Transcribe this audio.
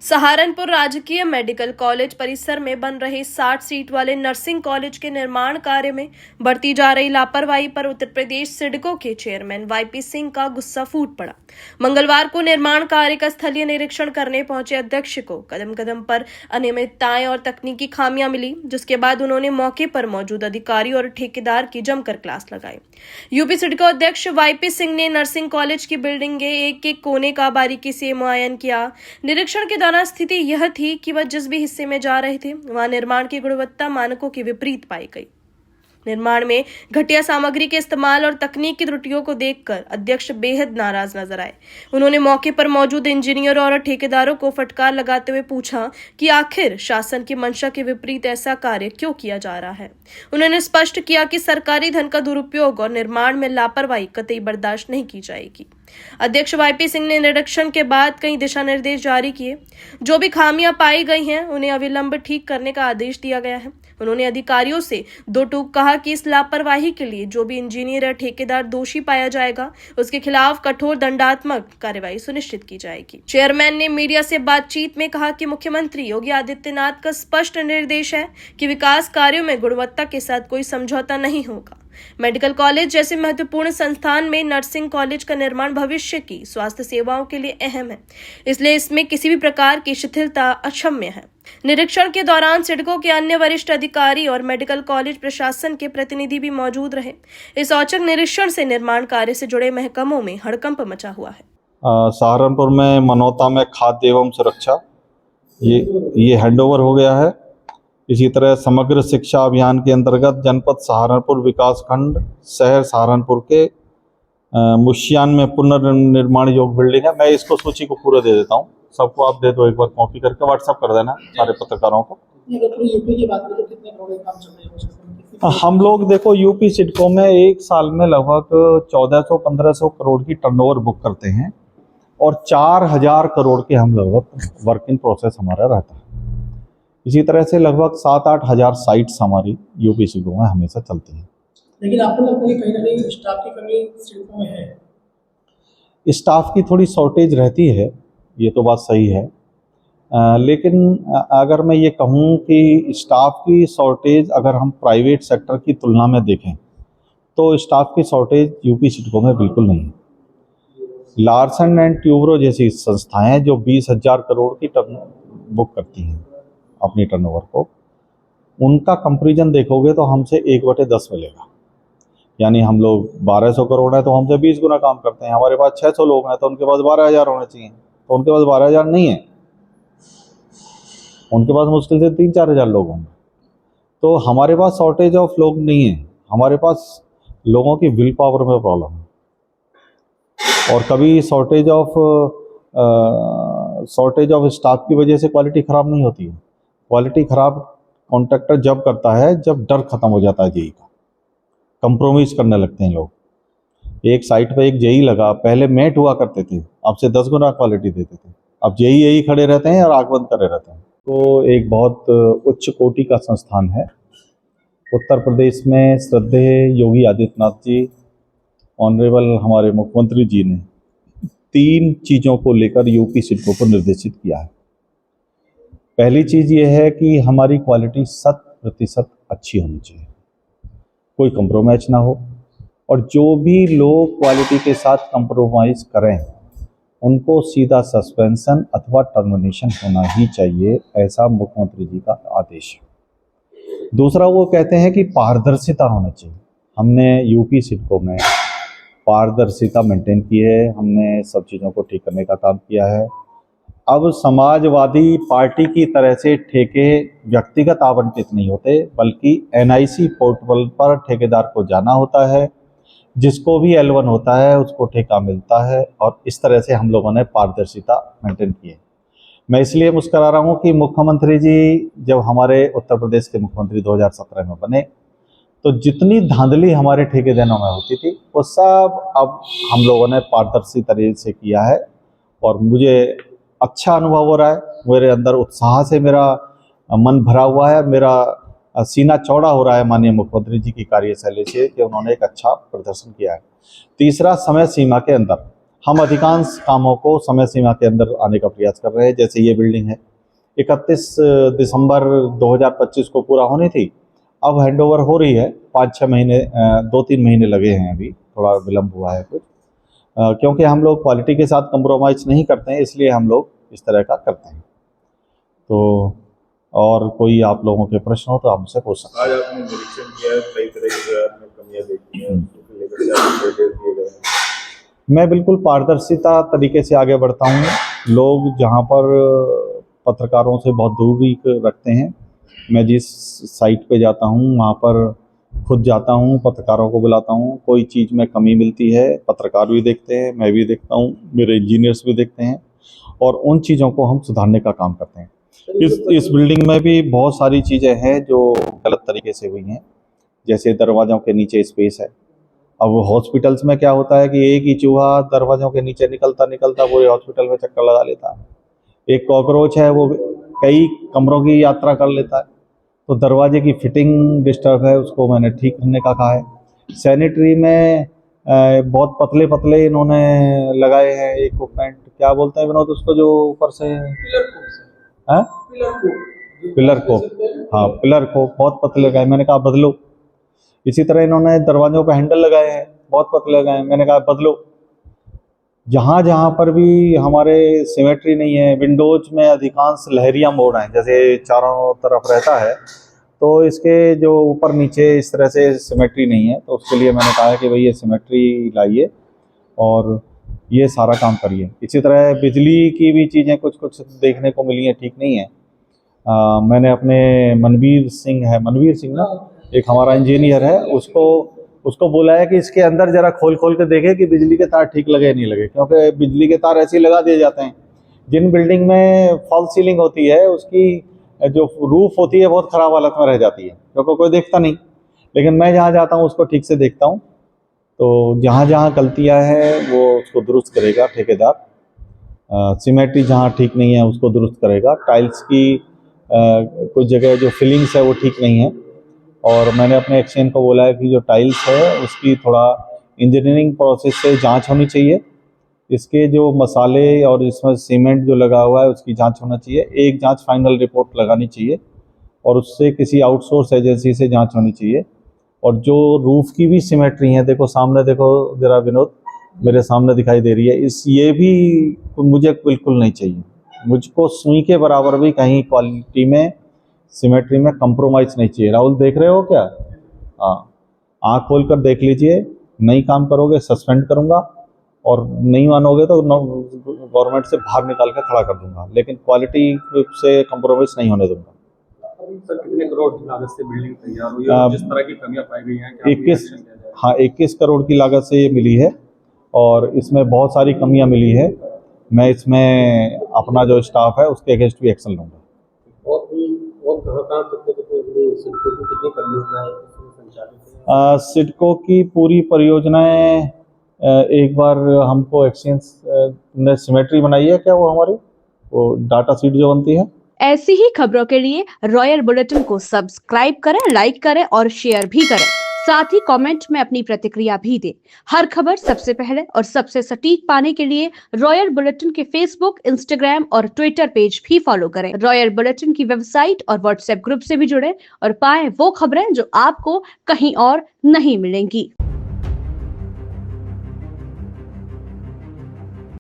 सहारनपुर राजकीय medical college परिसर में बन रहे 60 सीट वाले नर्सिंग कॉलेज के निर्माण कार्य में बढ़ती जा रही लापरवाही पर उत्तर प्रदेश सिडको के चेयरमैन वाईपी सिंह का गुस्सा फूट पड़ा। मंगलवार को निर्माण कार्य का स्थलीय निरीक्षण करने पहुंचे अध्यक्ष को कदम कदम पर अनियमितताएं और तकनीकी खामियां मिली, जिसके बाद उन्होंने मौके पर मौजूद अधिकारी और ठेकेदार की जमकर क्लास लगाई। यूपी सिडको अध्यक्ष वाईपी सिंह ने नर्सिंग कॉलेज की बिल्डिंग के एक एक कोने का बारीकी से मुआयन किया। निरीक्षण के दौरान स्थिति यह थी कि वह जिस भी हिस्से में जा रहे थे वहां निर्माण की गुणवत्ता मानकों के विपरीत पाई गई। निर्माण में घटिया सामग्री के इस्तेमाल और तकनीक की त्रुटियों को देखकर अध्यक्ष बेहद नाराज नजर आए। उन्होंने मौके पर मौजूद इंजीनियरों और ठेकेदारों को फटकार लगाते हुए पूछा कि आखिर शासन की मंशा के विपरीत ऐसा कार्य क्यों किया जा रहा है। उन्होंने स्पष्ट किया कि सरकारी धन का दुरुपयोग और निर्माण में लापरवाही कतई बर्दाश्त नहीं की जाएगी। अध्यक्ष वाईपी सिंह ने निरीक्षण के बाद कई दिशा निर्देश जारी किए। जो भी खामियां पाई गई हैं उन्हें अविलंब ठीक करने का आदेश दिया गया है। उन्होंने अधिकारियों से दो टूक कहा कि इस लापरवाही के लिए जो भी इंजीनियर या ठेकेदार दोषी पाया जाएगा उसके खिलाफ कठोर दंडात्मक कार्रवाई सुनिश्चित की जाएगी। चेयरमैन ने मीडिया से बातचीत में कहा कि मुख्यमंत्री योगी आदित्यनाथ का स्पष्ट निर्देश है कि विकास कार्यों में गुणवत्ता के साथ कोई समझौता नहीं होगा। मेडिकल कॉलेज जैसे महत्वपूर्ण संस्थान में नर्सिंग कॉलेज का निर्माण भविष्य की स्वास्थ्य सेवाओं के लिए अहम है, इसलिए इसमें किसी भी प्रकार की शिथिलता अक्षम्य है। निरीक्षण के दौरान सिडको के अन्य वरिष्ठ अधिकारी और मेडिकल कॉलेज प्रशासन के प्रतिनिधि भी मौजूद रहे। इस औचक निरीक्षण से निर्माण कार्य से जुड़े महकमों में हड़कंप मचा हुआ है। सहारनपुर में मनोता में खाद्य एवं सुरक्षा ये हैंडओवर हो गया है। इसी तरह समग्र शिक्षा अभियान के अंतर्गत जनपद सहारनपुर विकास खंड शहर सहारनपुर के मुशियान में पुनर्निर्माण योग्य बिल्डिंग है। मैं इसको सूची को पूरा दे देता हूँ, सबको आप दे दो, एक बार कॉपी करके व्हाट्सएप कर देना सारे पत्रकारों को। यूपी की बात करें तो कितने करोड़ काम चल रहे हैं? हम लोग देखो यूपी सिडको में एक साल में लगभग 1400-1500 करोड़ की टर्नओवर बुक करते हैं और 4000 करोड़ के हम लगभग वर्क इन प्रोसेस हमारा रहता है। इसी तरह से लगभग 7-8 हज़ार साइट्स हमारी यूपी सिडको में हमेशा चलती हैं। लेकिन आपको लगता है कहीं ना कहीं स्टाफ की कमी सिडको में है? स्टाफ की थोड़ी शॉर्टेज रहती है, ये तो बात सही है। लेकिन अगर मैं ये कहूँ कि स्टाफ की शॉर्टेज अगर हम प्राइवेट सेक्टर की तुलना में देखें तो स्टाफ की शॉर्टेज यूपी सिडको में बिल्कुल नहीं है। लार्सन एंड ट्यूब्रो जैसी संस्थाएं जो 20,000 करोड़ की टर्न बुक करती हैं अपनी टर्नओवर को, उनका कंपैरिजन देखोगे तो हमसे 1/10 मिलेगा। यानी हम लोग 1200 करोड़ है तो हमसे 20 गुना काम करते हैं। हमारे पास 600 लोग हैं तो उनके पास 12,000 होने चाहिए, तो उनके पास 12,000 नहीं है, उनके पास मुश्किल से 3-4 हज़ार लोग होंगे। तो हमारे पास शॉर्टेज ऑफ लोग नहीं है, हमारे पास लोगों की विल पावर में प्रॉब्लम है। और कभी शॉर्टेज ऑफ स्टाफ की वजह से क्वालिटी ख़राब नहीं होती है। क्वालिटी ख़राब कॉन्ट्रैक्टर जब करता है जब डर ख़त्म हो जाता है जेई का, कंप्रोमाइज़ करने लगते हैं लोग। एक साइट पे एक जेई लगा, पहले मेट हुआ करते थे, अब से 10 गुना क्वालिटी देते थे, अब जेई यही खड़े रहते हैं और आंख बंद करे रहते हैं। तो एक बहुत उच्च कोटि का संस्थान है। उत्तर प्रदेश में श्रद्धेय योगी आदित्यनाथ जी, ऑनरेबल हमारे मुख्यमंत्री जी ने 3 चीज़ों को लेकर यूपी सिडको को निर्देशित किया है। पहली चीज़ ये है कि हमारी क्वालिटी 100% अच्छी होनी चाहिए, कोई कंप्रोमाइज़ ना हो, और जो भी लोग क्वालिटी के साथ कंप्रोमाइज़ करें उनको सीधा सस्पेंशन अथवा टर्मिनेशन होना ही चाहिए, ऐसा मुख्यमंत्री जी का आदेश है। दूसरा, वो कहते हैं कि पारदर्शिता होना चाहिए। हमने यूपी सिडको में पारदर्शिता मेंटेन की है, हमने सब चीज़ों को ठीक करने का काम किया है। अब समाजवादी पार्टी की तरह से ठेके व्यक्तिगत आवंटित नहीं होते, बल्कि एनआईसी पोर्टल पर ठेकेदार को जाना होता है, जिसको भी L1 होता है उसको ठेका मिलता है, और इस तरह से हम लोगों ने पारदर्शिता मेंटेन की है। मैं इसलिए मुस्करा रहा हूँ कि मुख्यमंत्री जी जब हमारे उत्तर प्रदेश के मुख्यमंत्री 2017 में बने तो जितनी धांधली हमारे ठेकेदारों में होती थी वो सब अब हम लोगों ने पारदर्शी तरीके से किया है, और मुझे अच्छा अनुभव हो रहा है। मेरे अंदर उत्साह से मेरा मन भरा हुआ है, मेरा सीना चौड़ा हो रहा है माननीय मुख्यमंत्री जी की कार्यशैली से कि उन्होंने एक अच्छा प्रदर्शन किया है। तीसरा, समय सीमा के अंदर हम अधिकांश कामों को समय सीमा के अंदर आने का प्रयास कर रहे हैं। जैसे ये बिल्डिंग है 31 दिसंबर 2025 को पूरा होनी थी, अब हैंडओवर हो रही है। 5-6 महीने 2-3 महीने लगे हैं, अभी थोड़ा विलम्ब हुआ है कुछ, क्योंकि हम लोग क्वालिटी के साथ कंप्रोमाइज़ नहीं करते हैं, इसलिए हम लोग इस तरह का करते हैं। तो और कोई आप लोगों के प्रश्न हो तो आप मुझसे पूछ सकते हैं। आज आपने निरीक्षण किया, कई तरह की आपने कमियां देखी हैं, उसको लेकर के आपको निर्देश दिए गए हैं। मैं बिल्कुल पारदर्शिता तरीके से आगे बढ़ता हूँ। लोग जहाँ पर पत्रकारों से बहुत दूरी रखते हैं, मैं जिस साइट पे जाता हूँ वहाँ पर खुद जाता हूँ, पत्रकारों को बुलाता हूँ। कोई चीज़ में कमी मिलती है, पत्रकार भी देखते हैं, मैं भी देखता हूँ, मेरे इंजीनियर्स भी देखते हैं, और उन चीज़ों को हम सुधारने का काम करते हैं। इस बिल्डिंग में भी बहुत सारी चीज़ें हैं जो गलत तरीके से हुई हैं। जैसे दरवाज़ों के नीचे स्पेस है। अब हॉस्पिटल्स में क्या होता है कि एक ही चूहा दरवाज़ों के नीचे निकलता निकलता पूरे हॉस्पिटल में चक्कर लगा लेता है। एक कॉकरोच है, वो कई कमरों की यात्रा कर लेता है। तो दरवाजे की फिटिंग डिस्टर्ब है, उसको मैंने ठीक करने का कहा है। सैनिटरी में बहुत पतले पतले इन्होंने लगाए हैं इक्विपमेंट, क्या बोलते हैं विनोद उसको, जो ऊपर से पिलर को, हाँ पिलर को बहुत पतले लगाए। मैंने कहा बदलो। इसी तरह इन्होंने दरवाजों पे हैंडल लगाए हैं, बहुत पतले लगाए हैं, मैंने कहा बदलो। जहाँ जहाँ पर भी हमारे सिमेट्री नहीं है, विंडोज में अधिकांश लहरिया मोड़ हैं, जैसे चारों तरफ रहता है, तो इसके जो ऊपर नीचे इस तरह से सिमेट्री नहीं है। तो उसके लिए मैंने कहा है कि भाई ये सिमेट्री लाइए और ये सारा काम करिए। इसी तरह बिजली की भी चीज़ें कुछ कुछ देखने को मिली हैं, ठीक नहीं है। मैंने अपने मनवीर सिंह ना, एक हमारा इंजीनियर है, उसको बोला है कि इसके अंदर जरा खोल के देखे कि बिजली के तार ठीक लगे नहीं लगे, क्योंकि बिजली के तार ऐसे ही लगा दिए जाते हैं। जिन बिल्डिंग में फॉल सीलिंग होती है उसकी जो रूफ होती है बहुत ख़राब हालत में रह जाती है, क्योंकि कोई देखता नहीं। लेकिन मैं जहाँ जाता हूँ उसको ठीक से देखता हूँ। तो जहाँ जहाँ गलतियाँ हैं वो उसको दुरुस्त करेगा ठेकेदार। सिमेट्री जहाँ ठीक नहीं है उसको दुरुस्त करेगा। टाइल्स की कुछ जगह जो फिलिंग्स है वो ठीक नहीं है, और मैंने अपने एक्सचेंज को बोला है कि जो टाइल्स है उसकी थोड़ा इंजीनियरिंग प्रोसेस से जांच होनी चाहिए। इसके जो मसाले और इसमें सीमेंट जो लगा हुआ है उसकी जांच होना चाहिए। एक जांच फाइनल रिपोर्ट लगानी चाहिए और उससे किसी आउटसोर्स एजेंसी से जांच होनी चाहिए। और जो रूफ़ की भी सिमेट्री है, देखो सामने देखो ज़रा विनोद, मेरे सामने दिखाई दे रही है, ये भी मुझे बिल्कुल नहीं चाहिए। मुझको सुई के बराबर भी कहीं क्वालिटी में सिमेट्री में कंप्रोमाइज़ नहीं चाहिए। राहुल देख रहे हो क्या? हाँ, आँख खोल कर देख लीजिए। नहीं काम करोगे सस्पेंड करूँगा, और नहीं मानोगे तो गवर्नमेंट से बाहर निकाल कर खड़ा कर दूंगा, लेकिन क्वालिटी से कंप्रोमाइज़ नहीं होने दूंगा। सर कितने करोड़ की लागत से बिल्डिंग तैयार हुई है और जिस तरह की कमियां पाई गई हैं, क्या 21 करोड़ की लागत से ये मिली है, और इसमें बहुत सारी कमियां मिली है। मैं इसमें अपना जो स्टाफ है उसके अगेंस्ट भी एक्शन लूँगा। सिडको की पूरी परियोजनाएं, एक बार हमको एक्सचेंज ने सिमेट्री बनाई है क्या, वो हमारी वो डाटा सीट जो बनती है। ऐसी ही खबरों के लिए रॉयल बुलेटिन को सब्सक्राइब करें, लाइक करें और शेयर भी करें। साथ ही कमेंट में अपनी प्रतिक्रिया भी दें। हर खबर सबसे पहले और सबसे सटीक पाने के लिए रॉयल बुलेटिन के फेसबुक, इंस्टाग्राम और ट्विटर पेज भी फॉलो करें। रॉयल बुलेटिन की वेबसाइट और व्हाट्सएप ग्रुप से भी जुड़े और पाएं वो खबरें जो आपको कहीं और नहीं मिलेंगी।